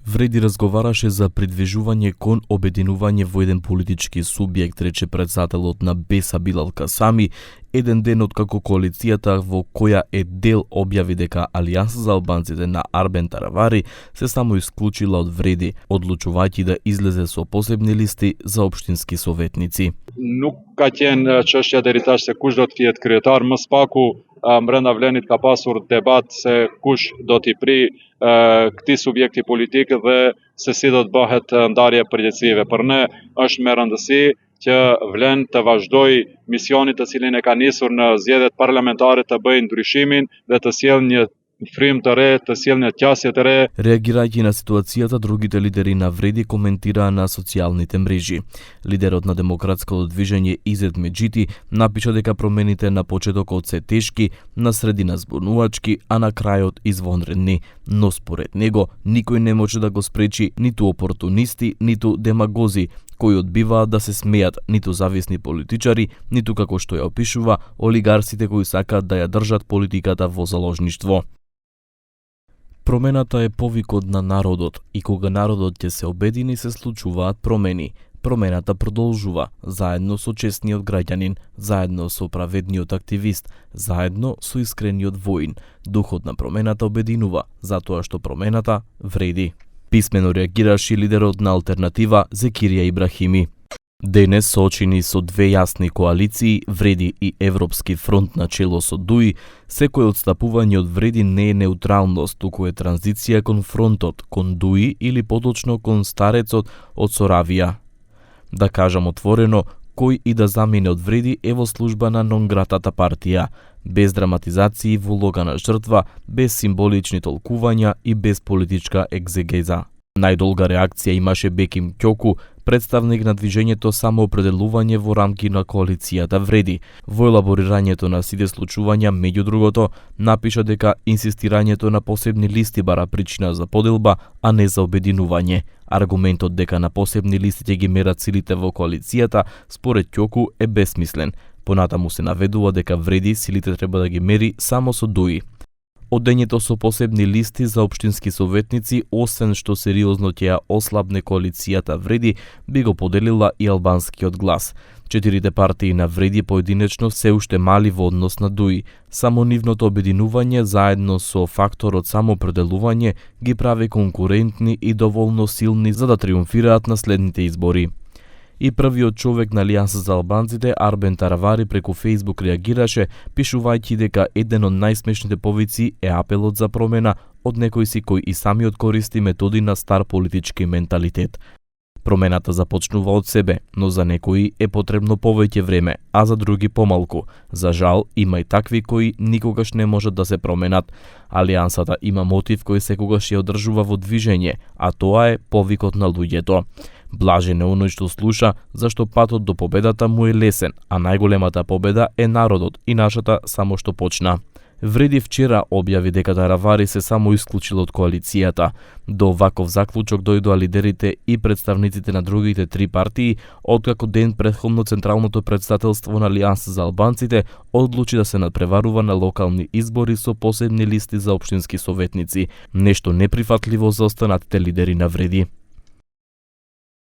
Вреди разговараше за придвижување кон обединување во еден политички субјект, рече председателот на БЕСА Билал Касами, еден ден откако коалицијата во која е дел објави дека Алијанса за албанците на Арбен Таравари се само исклучила од Вреди, одлучувајќи да излезе со посебни листи за општински советници. Nuk ka qenë çështja deri tash se kush do të jetë kryetar, më spaku brenda Vlenit ka pasur debat se kush do t'i pri këtij subjekti politik dhe se si do të bëhet ndarja e përgjegjësive. Për ne është me rëndësi që Vlen të vazhdoj misionit të cilin e ka nisur në zgjedhjet parlamentare, të bëjë ndryshimin dhe të sjellë një фрим të re, të sjellë një qasje të re. Реагирајќи на ситуацијата, другите лидери на Вреди коментираа на социјалните мрежи. Лидерот на демократското движење Изет Меджити напиша дека промените на почетокот се тешки, на средина збунувачки, а на крајот извонредни. Но според него, никој не може да го спречи ниту опортунисти, ниту демагози, кои одбиваат да се смејат, ниту зависни политичари, ниту како што ја опишува олигарсите кои сакаат да ја држат политиката во заложништво. Промената е повикот на народот и кога народот ќе се обедини се случуваат промени. Промената продолжува, заедно со честниот граѓанин, заедно со праведниот активист, заедно со искрениот воин. Духот на промената обединува, затоа што промената вреди. Писмено реагираше лидерот на Алтернатива Зекирија Ибрахими. Денес, соочени со две јасни коалиции, Вреди и Европски фронт на чело со ДУИ, секој отстапување од Вреди не е неутралност, туку е транзиција кон фронтот, кон ДУИ или поточно кон старецот од Соравија. Да кажам отворено, кој и да замине од Вреди е во служба на нонгратата партија, без драматизации во улога на жртва, без символични толкувања и без политичка екзегеза. Најдолга реакција имаше Беким Ќоку, представник на движењето Самоопределување во рамки на коалицијата Вреди. Во елаборирањето на сите случувања, меѓу другото, напиша дека инсистирањето на посебни листи бара причина за поделба, а не за обединување. Аргументот дека на посебни листи ќе ги мерат силите во коалицијата, според Ќоку, е бесмислен. Понатаму се наведува дека Вреди силите треба да ги мери само со ДУИ. Одењето со посебни листи за општински советници, освен што сериозно ќе ја ослабне коалицијата Вреди, би го поделила и албанскиот глас. Четирите партии на Вреди поединечно се уште мали во однос на ДУИ. Само нивното обединување заедно со факторот самоопределување ги прави конкурентни и доволно силни за да триумфираат на следните избори. И првиот човек на Алијанса за албанците, Арбен Таравари, преку Фејсбук реагираше, пишувајќи дека еден од најсмешните повици е апелот за промена од некој си кој и самиот користи методи на стар политички менталитет. Промената започнува од себе, но за некои е потребно повеќе време, а за други помалку. За жал, има и такви кои никогаш не можат да се променат. Алијансата има мотив кој секогаш ја одржува во движење, а тоа е повикот на луѓето. Блажен е оној што слуша, зашто патот до победата му е лесен, а најголемата победа е народот и нашата само што почна. Вреди вчера објави дека Таравари се само исклучил од коалицијата. До ваков заклучок дојдоа лидерите и представниците на другите три партии, откако ден претходно Централното претставителство на Алијанса за албанците одлучи да се надпреварува на локални избори со посебни листи за општински советници, нешто неприфатливо за останатите лидери на Вреди.